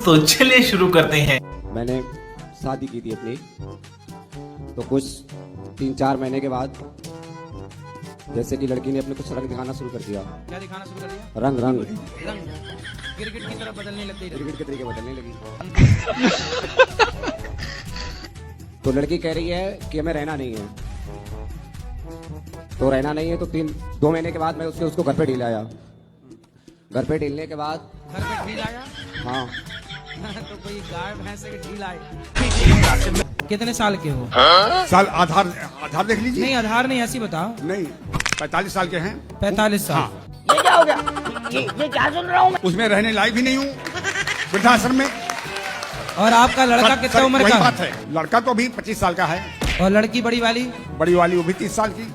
तो चलिए शुरू करते हैं। मैंने शादी की थी अपनी, तो कुछ 3-4 महीने के बाद जैसे कि लड़की ने अपने कुछ रंग दिखाना शुरू कर दिया। क्या दिखाना शुरू कर दिया? रंग रंग रंग क्रिकेट की तरफ बदलने लग गई। क्रिकेट के तरीके बदलने लगी। तो लड़की कह रही है कि हमें रहना नहीं है, तो रहना नहीं है तो 2 महीने के बाद मैं उसको घर पे ढील आया। घर पे ढीलने के बाद घर पे ढील आया। हाँ तो कोई गाय भैंस के ढील आए। कितने साल के हो? साल आधार देख लीजिए। नहीं आधार नहीं, ऐसी बताओ। नहीं 45 साल के हैं। 45 साल। हाँ। ये क्या हो गया? ये क्या सुन रहा हूँ मैं? उसमें रहने लायक भी नहीं हूँ वृद्धाश्रम में। और आपका लड़का कितने उम्र वही का बात है, लड़का तो अभी 25 साल का है और लड़की बड़ी वाली वो भी 30 साल की।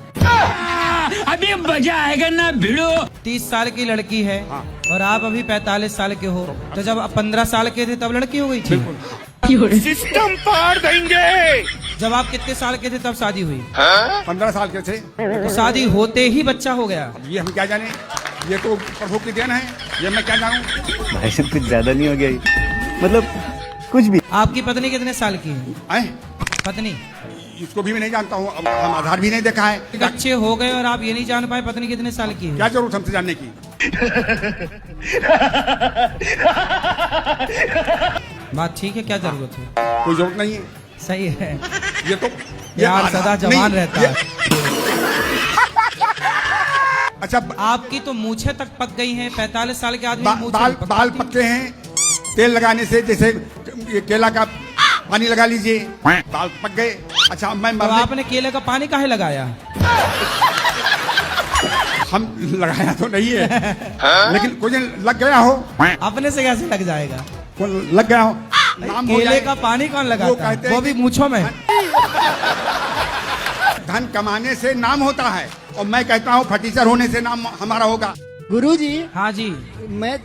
अभी मजा आएगा ना भिड़ो। 30 साल की लड़की है। हाँ। और आप अभी 45 साल के हो, तो जब आप 15 साल के थे तब लड़की हो गई थी। सिस्टम पार देंगे। जब आप कितने साल के थे तब शादी हुई? 15 साल के थे। तो शादी होते ही बच्चा हो गया। ये हम क्या जाने, ये तो प्रभु की देन है, ये मैं क्या जानूं। भाई साहब कुछ ज्यादा नहीं हो गया ये? मतलब कुछ भी। आपकी पत्नी कितने साल की है? पत्नी इसको भी मैं नहीं जानता हूँ, अब हम आधार भी नहीं देखा है। बच्चे हो गए और आप ये नहीं जान पाए पत्नी कितने साल की है? क्या जरूरत हमसे जानने की। बात ठीक है, क्या जरूरत है? कोई जरूरत नहीं है। सही है। ये तो यार आधार- सदा जवान नहीं, रहता है। अच्छा आपकी तो मूछें तक पक गई हैं। 45 साल के आदमी की मूछें बाल नहीं पकती। बाल पक्के हैं, तेल लगाने से जैसे ये केला का पानी लगा लीजिए, बाल पक गए। अच्छा मैं तो मरने आपने केले का पानी काहे लगाया? हम लगाया तो नहीं है, लेकिन कोई लग गया हो, अपने से कैसे लग जाएगा? कोई लग गया हो, नाम हो केले जाए। का पानी कौन वो लगाता है? कहते हैं वो भी कि- मूछों में। धन कमाने से नाम होता है, और मैं कहता हूँ फटीचर होने से नाम हमारा होगा। गुरुजी, हाँ जी। मैं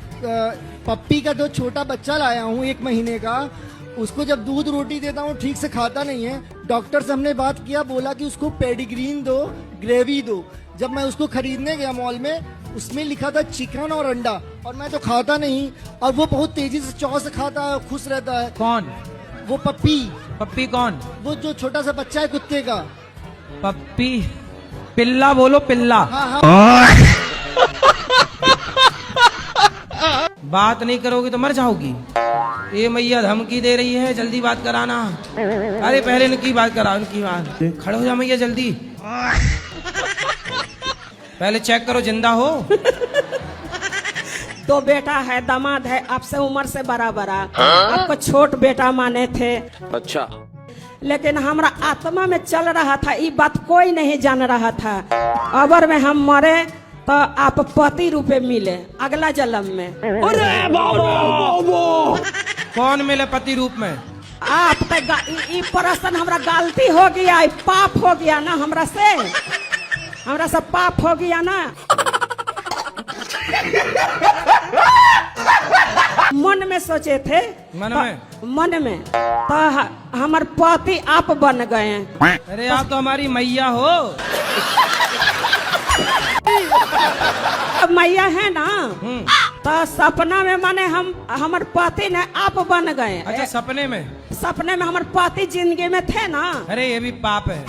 पप्पी का जो छोटा बच्चा लाया हूँ 1 महीने का, उसको जब दूध रोटी देता हूँ ठीक से खाता नहीं है। डॉक्टर से हमने बात किया, बोला कि उसको पेडिग्रीन दो, ग्रेवी दो। जब मैं उसको खरीदने गया मॉल में, उसमें लिखा था चिकन और अंडा, और मैं तो खाता नहीं, और वो बहुत तेजी से चौ से खाता है, खुश रहता है। कौन? वो पप्पी, पप्पी कौन? वो जो छोटा सा बच्चा है कुत्ते का। पप्पी पिल्ला बोलो, पिल्ला। हाँ हाँ। बात नहीं करोगी तो मर जाओगी। ये मैया धमकी दे रही है, जल्दी बात कराना। अरे पहले इनकी बात कराओ, इनकी बात। खड़े हो जा मैया जल्दी। पहले चेक करो जिंदा हो। दो बेटा है, दामाद है, आपसे उम्र से बड़ा बड़ा। आपको छोट बेटा माने थे। अच्छा। लेकिन हमारा आत्मा में चल रहा था, ये बात कोई नहीं जान रहा था। अगर में हम मरे तो आप पति रूपे मिले अगला जन्म में। अरे बाबा। कौन मिले पति रूप में? आप तो प्रश्न हमरा गलती हो गया, पाप हो गया ना हमरा से पाप हो गया ना। मन में सोचे थे, मन में तो हमारे पति आप बन गए। अरे आप तो हमारी मैया हो। मैया है ना, तो सपना में माने हमारे पति ने आप बन गए। अच्छा सपने में? सपने में हमारे पति जिंदगी में थे ना। अरे ये भी पाप है।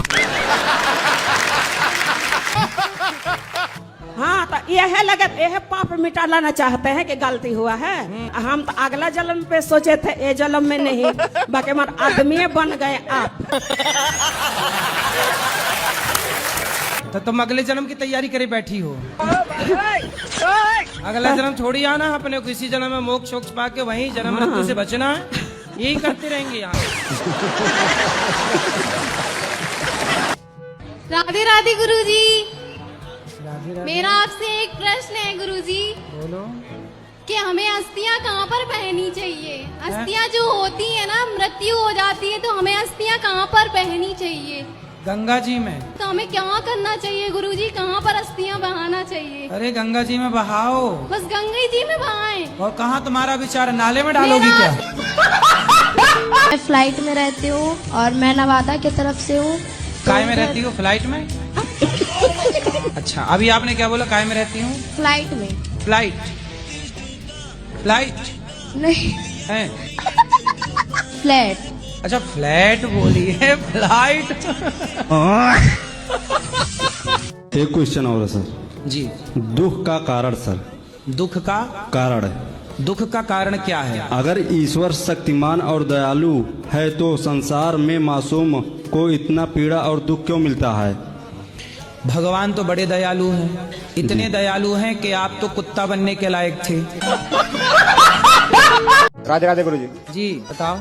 हाँ तो यह लगे, यह पाप मिटा लाना चाहते हैं कि गलती हुआ है। हम तो अगला जन्म पे सोचे थे, ये जन्म में नहीं, बाकी हमारे आदमी बन गए आप। तो तुम अगले जन्म की तैयारी करे बैठी हो। अगला जन्म छोड़ी आना, अपने को इसी जन्म में मोक्ष वोक्ष पाके वहीं जन्म मृत्यु से बचना है। यही करते रहेंगे यहाँ। राधे राधे गुरुजी। मेरा आपसे एक प्रश्न है गुरुजी। बोलो। कि हमें अस्थियां कहाँ पर पहननी चाहिए? अस्थियां जो होती है ना, मृत्यु हो जाती है, तो हमें अस्थियां कहाँ पर पहननी चाहिए? गंगा जी में। तो हमें क्या करना चाहिए गुरुजी? कहाँ पर अस्थियां बहाना चाहिए? अरे गंगा जी में बहाओ। बस गंगा जी में बहाएं। और कहाँ तुम्हारा विचार, नाले में डालोगी क्या? मैं फ्लाइट में रहती हूँ और मैं नवादा की तरफ से हूँ। काय में रहती हो? फ्लाइट में? अच्छा अभी आपने क्या बोला? काय में रहती हूँ? फ्लाइट में। फ्लाइट फ्लाइट नहीं, है। फ्लैट। अच्छा फ्लैट बोली है, फ्लाइट। एक क्वेश्चन और है सर। जी। दुख का कारण सर। दुख का कारण दुख का कारण क्या है? अगर ईश्वर शक्तिमान और दयालु है तो संसार में मासूम को इतना पीड़ा और दुख क्यों मिलता है? भगवान तो बड़े दयालु हैं, इतने दयालु हैं कि आप तो कुत्ता बनने के लायक थे। राधे राधे गुरुजी। जी बताओ।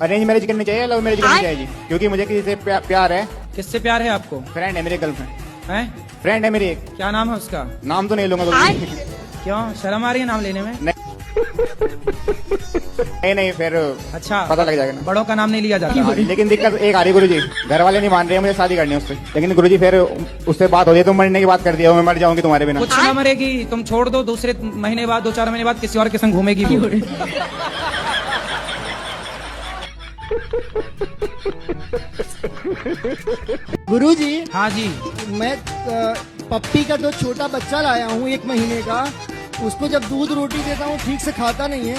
अरेंज मैरिज करनी चाहिए, लव मैरिज करनी चाहिए जी? क्योंकि मुझे किसी से प्यार है। किससे प्यार है आपको? फ्रेंड है मेरी, गर्लफ्रेंड हैं? फ्रेंड है मेरी एक। क्या नाम है उसका? नाम तो नहीं लूंगा गुरुजी। क्यों शर्म आ रही है नाम लेने में? नहीं फिर अच्छा पता लग जाएगा ना। बड़ों का नाम नहीं लिया जाता। हाँ, लेकिन दिक्कत एक आ रही गुरुजी, घर वाले नहीं मान रहे हैं मुझे शादी करनी है उससे। लेकिन गुरुजी फिर उससे बात हो जाए तो मरने की बात कर दिया, मैं मर जाऊंगी तुम्हारे बिना। कुछ ना मरेगी, तुम छोड़ दो, दूसरे महीने बाद 2-4 महीने बाद किसी और के संग घूमेगी भी। गुरुजी, हाँ जी। मैं पप्पी का जो छोटा बच्चा लाया हूँ 1 महीने का, उसको जब दूध रोटी देता हूँ ठीक से खाता नहीं है।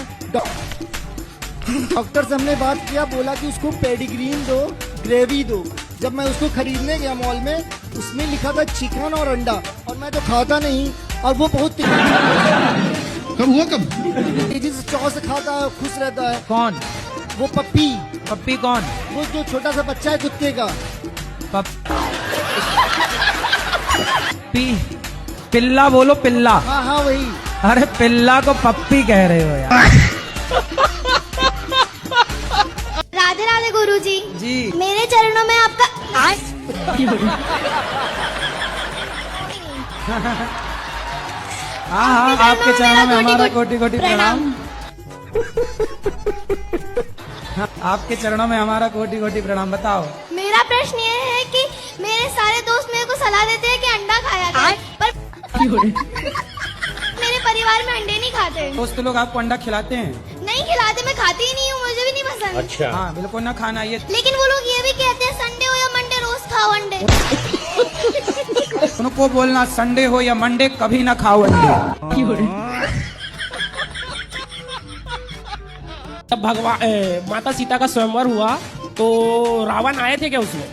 डॉक्टर से हमने बात किया, बोला कि उसको पेडिग्रीन दो, ग्रेवी दो। जब मैं उसको खरीदने गया मॉल में, उसमें लिखा था चिकन और अंडा, और मैं तो खाता नहीं, और वो बहुत कब हुआ कब तेजी से चाव से खाता है, खुश रहता है। कौन? वो पप्पी। पप्पी कौन? वो जो छोटा सा बच्चा है कुत्ते का। पिल्ला बोलो, पिल्ला। हाँ हाँ वही। अरे पिल्ला को पप्पी कह रहे हो यार। राधे राधे गुरुजी। जी। मेरे चरणों में आपका हाँ, आपके चरणों में हमारा कोटि कोटि प्रणाम। आपके चरणों में हमारा कोटि कोटि प्रणाम। बताओ। मेरा प्रश्न ये है कि मेरे सारे दोस्त मेरे को सलाह देते हैं कि अंडा खाया जाए, पर मेरे परिवार में अंडे नहीं खाते। दोस्त लोग आपको अंडा खिलाते हैं? नहीं खिलाते, मैं खाती ही नहीं हूँ, मुझे भी नहीं पसंद। अच्छा। हाँ बिल्कुल ना खाना ये। लेकिन वो लोग ये भी कहते हैं संडे हो या मंडे रोज खाओ अंडे। उनको बोलना संडे हो या मंडे कभी ना खाओ अंडे। जब भगवान माता सीता का स्वयंवर हुआ तो रावण आए थे क्या उसमें?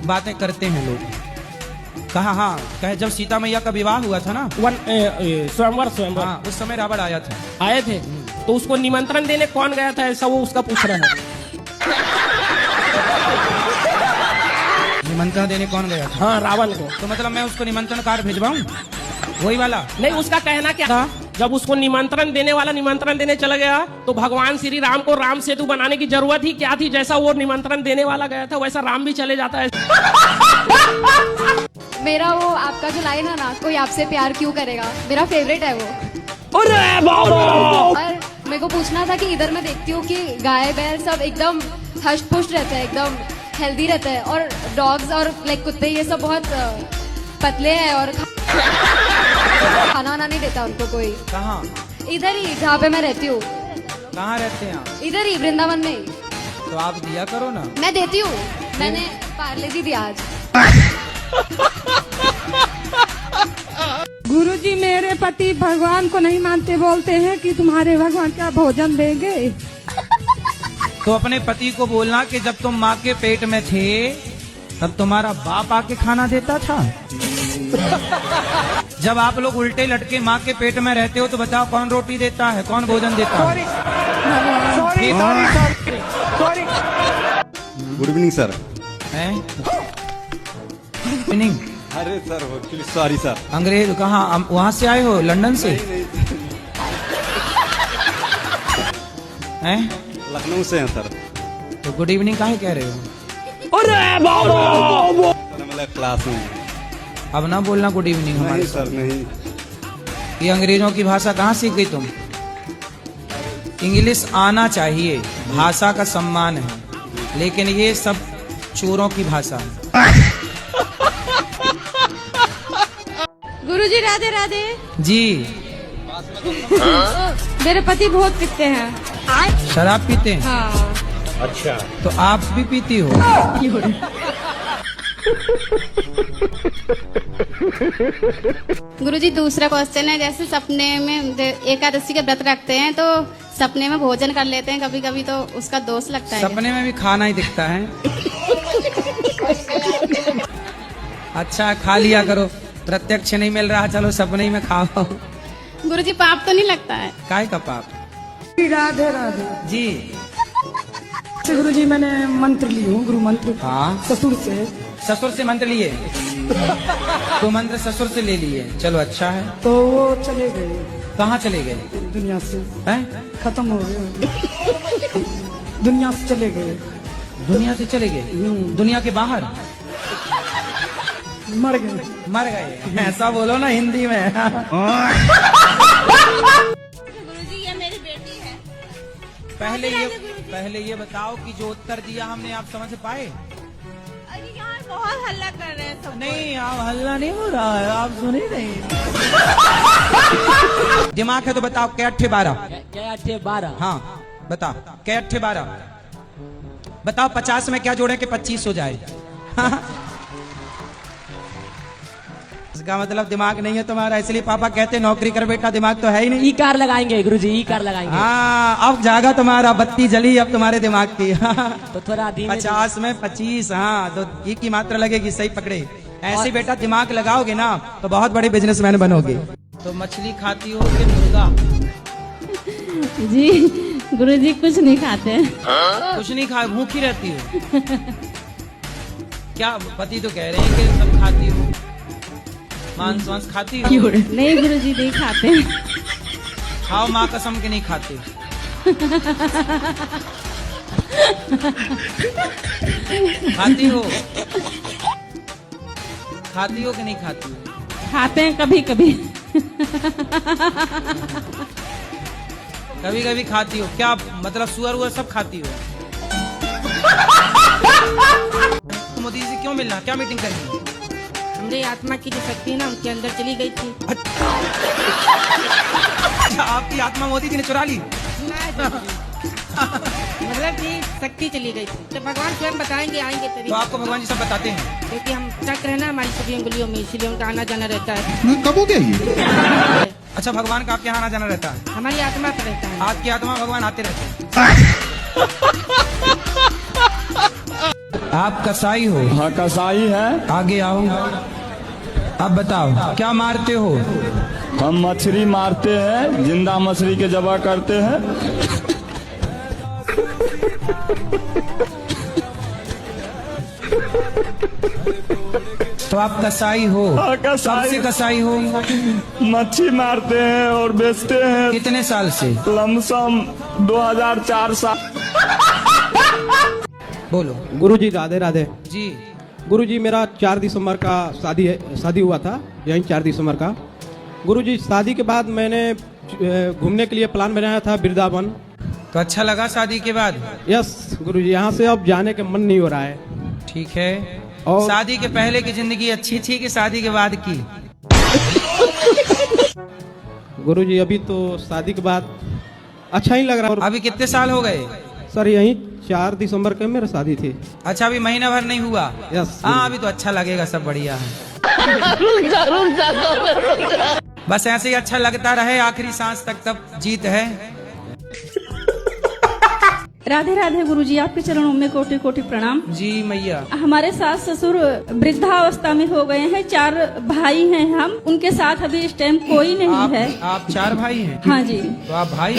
बातें करते हैं लोग। कहा? हाँ कहे जब सीता मैया का विवाह हुआ था ना, स्वयंवर। हाँ उस समय रावण आया था। आए थे तो उसको निमंत्रण देने कौन गया था, ऐसा वो उसका पूछ रहा है। निमंत्रण देने कौन गया था? हाँ रावण को। तो मतलब मैं उसको निमंत्रण कार्ड भिजवाऊं? वही वाला? नहीं, उसका कहना क्या था, जब उसको निमंत्रण देने वाला निमंत्रण देने चला गया तो भगवान श्री राम को राम सेतु बनाने की जरूरत ही क्या थी? जैसा वो निमंत्रण देने वाला गया था वैसा राम भी चले जाता है। मेरा वो आपका जो लाइन है ना, कोई आपसे प्यार क्यों करेगा, मेरा फेवरेट है वो। और मेरे को पूछना था कि इधर मैं देखती हूँ कि गाय बैल सब एकदम हष्ट पुष्ट रहते हैं, एकदम हेल्दी रहते हैं, और डॉग्स और लाइक कुत्ते ये सब बहुत पतले हैं और खाना वाना नहीं देता उनको कोई। कहाँ? इधर ही जहाँ पे मैं रहती हूँ। कहाँ रहते हैं आप? इधर ही वृंदावन में ही। तो आप दिया करो ना। मैं देती हूँ, मैंने पार्ले दी आज। गुरुजी, मेरे पति भगवान को नहीं मानते, बोलते हैं कि तुम्हारे भगवान क्या भोजन देंगे। तो अपने पति को बोलना कि जब तुम माँ के पेट में थे तब तुम्हारा बाप आके खाना देता था। जब आप लोग उल्टे लटके माँ के पेट में रहते हो तो बताओ कौन रोटी देता है, कौन भोजन देता है? Good evening sir. इवनिंग। अरे सर सॉरी सर। अंग्रेज कहाँ? वहाँ से आए हो, लंदन से? हैं? लखनऊ से हैं सर। तो गुड इवनिंग काहे कह रहे हो? मतलब क्लास में। अब ना बोलना गुड इवनिंग हमारे सर। नहीं, ये अंग्रेजों की भाषा कहाँ सीख गई तुम? इंग्लिश आना चाहिए, भाषा का सम्मान है, लेकिन ये सब चोरों की भाषा है। गुरुजी राधे राधे। जी। मेरे पति बहुत पीते हैं। शराब पीते हैं? हाँ। अच्छा। तो आप भी पीती हो? गुरुजी दूसरा क्वेश्चन है, जैसे सपने में एकादशी के व्रत रखते हैं तो सपने में भोजन कर लेते हैं कभी कभी, तो उसका दोष लगता है? सपने में भी खाना ही दिखता है। अच्छा खा लिया करो, प्रत्यक्ष नहीं मिल रहा, चलो सपने ही में खाओ। गुरुजी पाप तो नहीं लगता है? काय का पाप? राधे राधे जी। गुरु जी मैंने मंत्र ली हूँ, गुरु मंत्र। हाँ, ससुर से मंत्र लिए? तो मंत्र ससुर से ले लिए, चलो अच्छा है। तो वो चले गए। कहाँ चले गए? दुनिया से। हैं? खत्म हो गए, दुनिया से चले गए। दुनिया से चले गए? दुनिया के बाहर? मर गए। मर गए, ऐसा बोलो ना हिंदी में। गुरुजी ये मेरी बेटी है। पहले ये बताओ कि जो उत्तर दिया हमने आप समझ पाए? अरे यार बहुत हल्ला कर रहे हैं सब। नहीं, आप हल्ला नहीं हो रहा है, आप सुने नहीं। दिमाग है तो बताओ, क्या 8 12? क्या 8 12? हाँ बताओ, क्या 8 12? बताओ 50 में क्या जोड़े कि 25 हो जाए? इसका मतलब दिमाग नहीं है तुम्हारा, इसलिए पापा कहते नौकरी कर बेटा, दिमाग तो है ही नहीं। ई कार लगाएंगे गुरुजी, ई कार लगाएंगे। हाँ अब जागा तुम्हारा, बत्ती जली अब तुम्हारे दिमाग की। तो थोड़ा 50 में 25, हाँ तो ई की मात्रा लगेगी, सही पकड़े। ऐसे बेटा दिमाग लगाओगे ना तो बहुत बड़े बिजनेसमैन बनोगे। तो मछली खाती हो कि मुर्गा? जी गुरुजी कुछ नहीं खाते हैं। कुछ नहीं खा, भूखी रहती हो? क्या पति तो कह रहे हैं कि सब खाती हो, मांस वांस खाती हो? नहीं गुरुजी नहीं खाते। खाओ माँ कसम के नहीं खाते। खाती हो? खाती हो कि नहीं खाती हो? खाते हैं कभी कभी। कभी कभी खाती हो, क्या मतलब सुअर वुअर सब खाती हो? मोदी जी से क्यों मिलना, क्या मीटिंग करनी है? हमारी आत्मा की जो शक्ति है ना उनके अंदर चली गई थी। अच्छा, आपकी आत्मा मोदी जी ने चुरा ली? मतलब कि शक्ति चली गई थी, तो भगवान स्वयं बताएंगे, आएंगे तभी। तो आपको भगवान जी सब बताते हैं? क्योंकि हम चक्र है ना हमारी सभी अंगुलियों में, इसलिए उनका आना जाना रहता है। कब हो गया ये? अच्छा भगवान का आपके यहाँ आना जाना रहता है? हमारी आत्मा पर रहता है। आपकी आत्मा भगवान आते रहते हैं। आप कसाई हो? हाँ कसाई है। आगे आओ, अब बताओ क्या मारते हो? हम मछली मारते हैं, जिंदा मछली के जबा करते हैं। तो आप कसाई हो? हाँ, कसाई। कब से कसाई हो? मच्छी मारते हैं और बेचते हैं। कितने साल से? लमसम 2004 साल। बोलो। गुरुजी राधे राधे जी। गुरुजी मेरा 4 दिसंबर का शादी हुआ था, यहीं 4 दिसंबर का। गुरुजी शादी के बाद मैंने घूमने के लिए प्लान बनाया था वृंदावन। तो अच्छा लगा शादी के बाद? यस गुरुजी, यहाँ से अब जाने का मन नहीं हो रहा है। ठीक है। और शादी के पहले की जिंदगी अच्छी थी कि शादी के बाद की? गुरुजी अभी तो शादी के बाद अच्छा ही लग रहा है। अभी कितने साल हो गए? सर यही 4 दिसंबर के मेरा शादी थी। अच्छा अभी महीना भर नहीं हुआ? यस। हाँ अभी तो अच्छा लगेगा, सब बढ़िया है। बस ऐसे ही अच्छा लगता रहे आखिरी सांस तक, तब जीत है। राधे राधे गुरुजी, आपके चरणों में कोटि कोटि प्रणाम। जी मैया। हमारे सास ससुर वृद्धावस्था में हो गए हैं, 4 भाई हैं हम, उनके साथ अभी इस टाइम कोई नहीं है। आप 4 भाई हैं? हाँ जी। तो आप भाई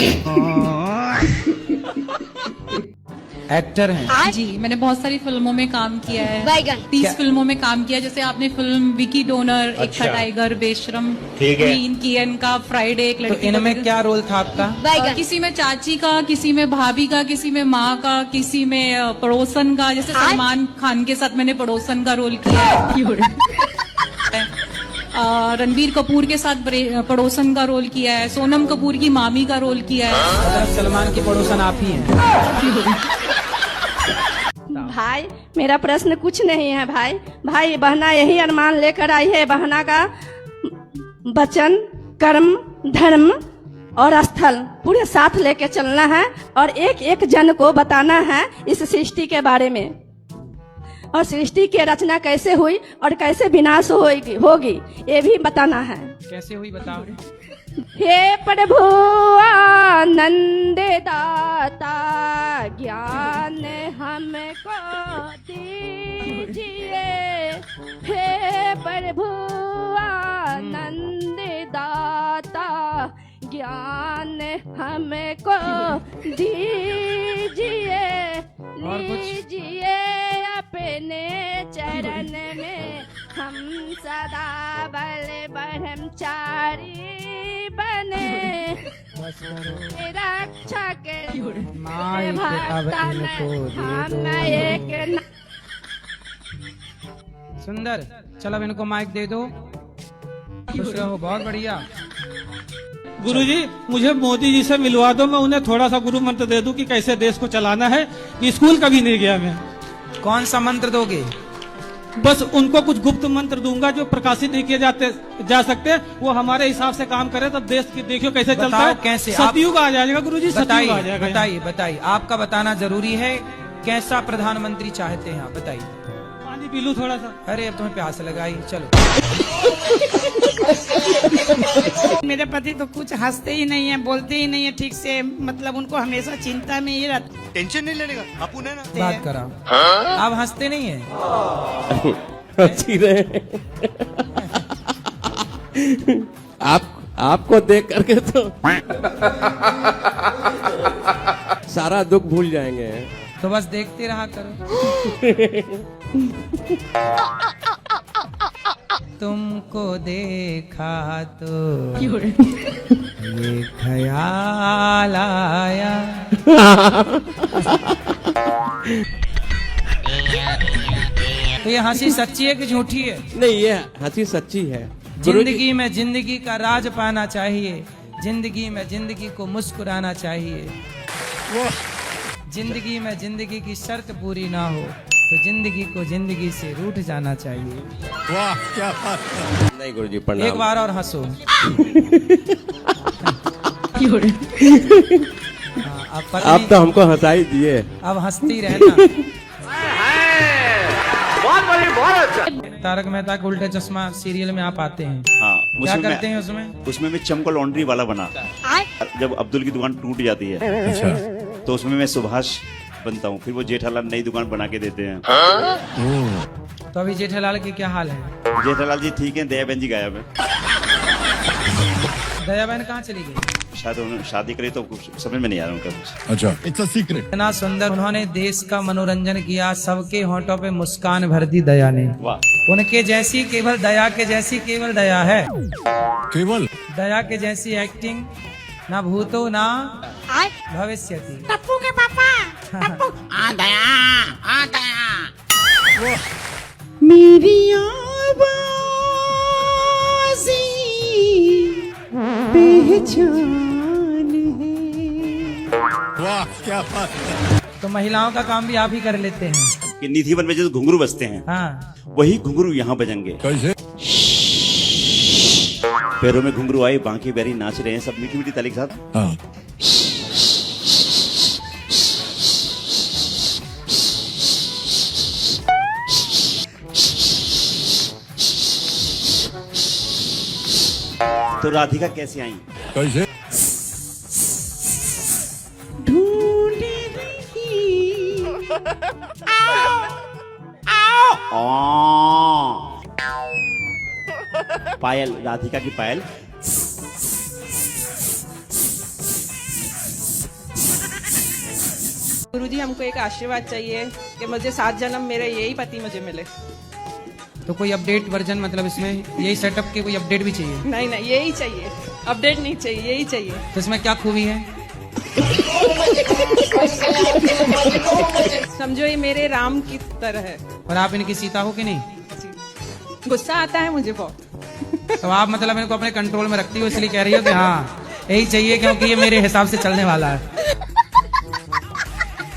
एक्टर हैं? जी, मैंने बहुत सारी फिल्मों में काम किया है, 30 फिल्मों में काम किया। जैसे आपने फिल्म विकी डोनर, एक था टाइगर, बेशरम, क्वीन, कियन का, फ्राइडे, एक लड़की। तो इनमें क्या रोल था आपका? किसी में चाची का, किसी में भाभी का, किसी में माँ का, किसी में पड़ोसन का। जैसे सलमान खान के साथ मैंने पड़ोसन का रोल किया है। रणबीर कपूर के साथ पड़ोसन का रोल किया है। सोनम कपूर की मामी का रोल किया है। सलमान की पड़ोसन आप ही हैं? भाई मेरा प्रश्न कुछ नहीं है भाई। भाई बहना यही अरमान लेकर आई है, बहना का वचन, कर्म, धर्म और स्थल पूरे साथ लेके चलना है और एक एक जन को बताना है इस सृष्टि के बारे में। और सृष्टि की रचना कैसे हुई और कैसे विनाश होगी ये भी बताना है। कैसे हुई बताओ। हे प्रभु आनंद दाता ज्ञान हमको दीजिए। हे प्रभु आनंद दाता ज्ञान हमको दीजिए। लीजिए अपने चरण में हम सदा बल ब्रह्मचारी बने। रक्षा के भक्तन हम एक सुंदर। चलो अब इनको माइक दे दो। खुश रहो। बहुत बढ़िया। गुरुजी मुझे मोदी जी से मिलवा दो, मैं उन्हें थोड़ा सा गुरु मंत्र दे दूं कि कैसे देश को चलाना है। स्कूल कभी नहीं गया मैं। कौन सा मंत्र दोगे? बस उनको कुछ गुप्त मंत्र दूंगा जो प्रकाशित नहीं किए जा सकते। वो हमारे हिसाब से काम करे तब देश की देखियो कैसे चलता है। कैसे सतयुग आ जाएगा गुरुजी, सतयुग आ जाएगा। बताइए आपका बताना जरूरी है। कैसा प्रधानमंत्री चाहते हैं आप बताइए। पानी पी लूं थोड़ा सा। अरे अब तुम्हें प्यास लगाई। चलो। मेरे पति तो कुछ हंसते ही नहीं है, बोलते ही नहीं है ठीक से, मतलब उनको हमेशा चिंता में ही रहता। टेंशन नहीं लेने का आप उन्हें ना बात करा। आप हंसते नहीं है। अच्छी रहे। आपको देख करके तो सारा दुख भूल जाएंगे। तो बस देखते रहा करो। तुमको देखा तो ये ख्याल आया। तो ये हंसी सच्ची है कि झूठी है? नहीं, ये हंसी सच्ची है। जिंदगी में जिंदगी का राज पाना चाहिए। जिंदगी में जिंदगी को मुस्कुराना चाहिए। जिंदगी में जिंदगी की शर्त पूरी ना हो तो जिंदगी को जिंदगी से रूठ जाना चाहिए। वाह क्या बात है। नहीं गुरुजी प्रणाम। एक बार और हंसो। आप तो हमको हंसा ही दिए। अब हंसती रहना। तारक मेहता का उल्टा चश्मा सीरियल में आप आते हैं। हाँ, क्या करते हैं उसमें? उसमें मैं चमको लॉन्ड्री वाला बना। जब अब्दुल की दुकान टूट जाती है तो उसमें मैं सुभाष बनता हूँ। फिर वो जेठालाल नई दुकान बना के देते हैं। तो अभी जेठालाल की क्या हाल है? जेठालाल जी ठीक है, दयाबेन जी गायब है। दयाबेन कहाँ चली गई? शायद उन्होंने शादी करी तो कुछ समझ में नहीं आ रहा उनका कुछ। अच्छा, इट्स अ सीक्रेट। इतना सुंदर उन्होंने देश का मनोरंजन किया। सबके होंठों पे मुस्कान भर दी दया ने। वाह। उनके जैसी केवल दया के जैसी केवल दया है। केवल दया के जैसी एक्टिंग ना भूतो ना भविष्यति। टप्पू के पापा टप्पू आ दया मेरी आवाज़ी पहचान है। वाह क्या बात है। तो महिलाओं का काम भी आप ही कर लेते हैं कि निधि वन में जो घुंघरू बजते हैं, हाँ, वही घुंघरू यहाँ बजेंगे। कैसे? पैरों में घुंघरू आए, बांकी बैरी नाच रहे हैं सब मीठी मीठी ताली के साथ। हाँ। तो राधिका कैसे आई? कैसे? पायल, राधिका की पायल। गुरुजी हमको एक आशीर्वाद चाहिए कि मुझे 7 जन्म मेरे यही पति मुझे मिले। तो कोई अपडेट वर्जन, मतलब इसमें यही सेटअप के कोई अपडेट भी चाहिए? नहीं नहीं, यही चाहिए, अपडेट नहीं चाहिए, यही चाहिए। तो इसमें क्या खूबी है? समझो ये मेरे राम की तरह है। और आप इनकी सीता हो कि नहीं? गुस्सा आता है मुझे बहुत। तो आप मतलब इनको अपने कंट्रोल में रखती हो इसलिए कह रही हो कि हाँ यही चाहिए क्योंकि ये मेरे हिसाब से चलने वाला है।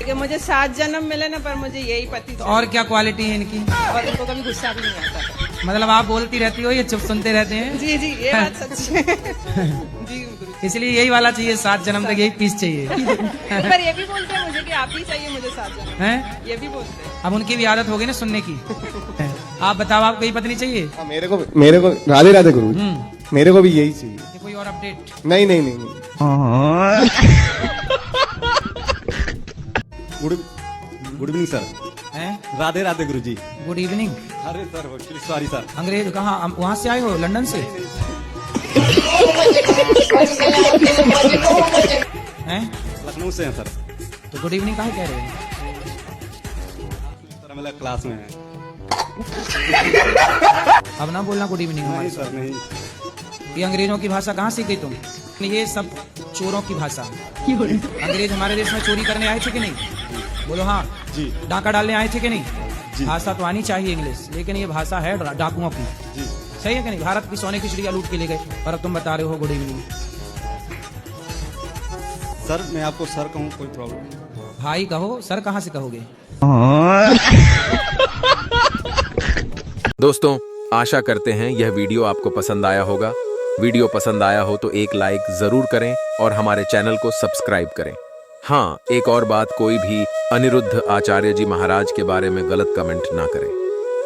कि मुझे 7 जन्म मिले ना, पर मुझे यही पति। तो और क्या क्वालिटी है इनकी? और इनको कभी गुस्सा भी नहीं आता। मतलब आप बोलती रहती हो, ये चुप सुनते रहते हैं? जी जी, ये बात सच है। जी गुरु। इसलिए यही वाला चाहिए, 7 जन्म तक यही पीस चाहिए। पर ये भी बोलते हैं मुझे कि आप ही चाहिए मुझे 7 जन्म। हैं? ये भी बोलते हैं। अब उनकी भी आदत हो गई ना सुनने की। आप बताओ, आपको यही पत्नी चाहिए? मेरे को राधे राधे गुरु जी, मेरे को भी यही चाहिए। कोई और अपडेट? नहीं नहीं नहीं, नहीं। Good evening sir. हैं? राधे राधे गुरु जी। Good evening. अरे सर सॉरी सर। अंग्रेज कहाँ, वहाँ से आए हो, लंदन से? हैं? लखनऊ से हैं सर। तो गुड इवनिंग कहाँ कह रहे हैं? सर मेरा क्लास में है। अब ना बोलना गुड इवनिंग हमारे सर नहीं। ये अंग्रेजों की भाषा कहाँ सीख गई तुम? ये सब चोरों की भाषा। अंग्रेज हमारे देश में चोरी करने आए थे कि नहीं? बोलो हाँ जी। डाका डालने आए थे कि नहीं? भाषा तो आनी चाहिए इंग्लिश, लेकिन ये भाषा है डाकुओं की। सही है कि नहीं? भारत की सोने की चिड़िया लूट के ले गए और अब तुम बता रहे हो गुड इवनिंग। सर मैं आपको सर कहूँ कोई प्रॉब्लम? भाई कहो, सर कहाँ से कहोगे? दोस्तों, आशा करते हैं यह वीडियो आपको पसंद आया होगा। वीडियो पसंद आया हो तो एक लाइक जरूर करें और हमारे चैनल को सब्सक्राइब करें। हाँ, एक और बात, कोई भी अनिरुद्ध आचार्य जी महाराज के बारे में गलत कमेंट ना करें।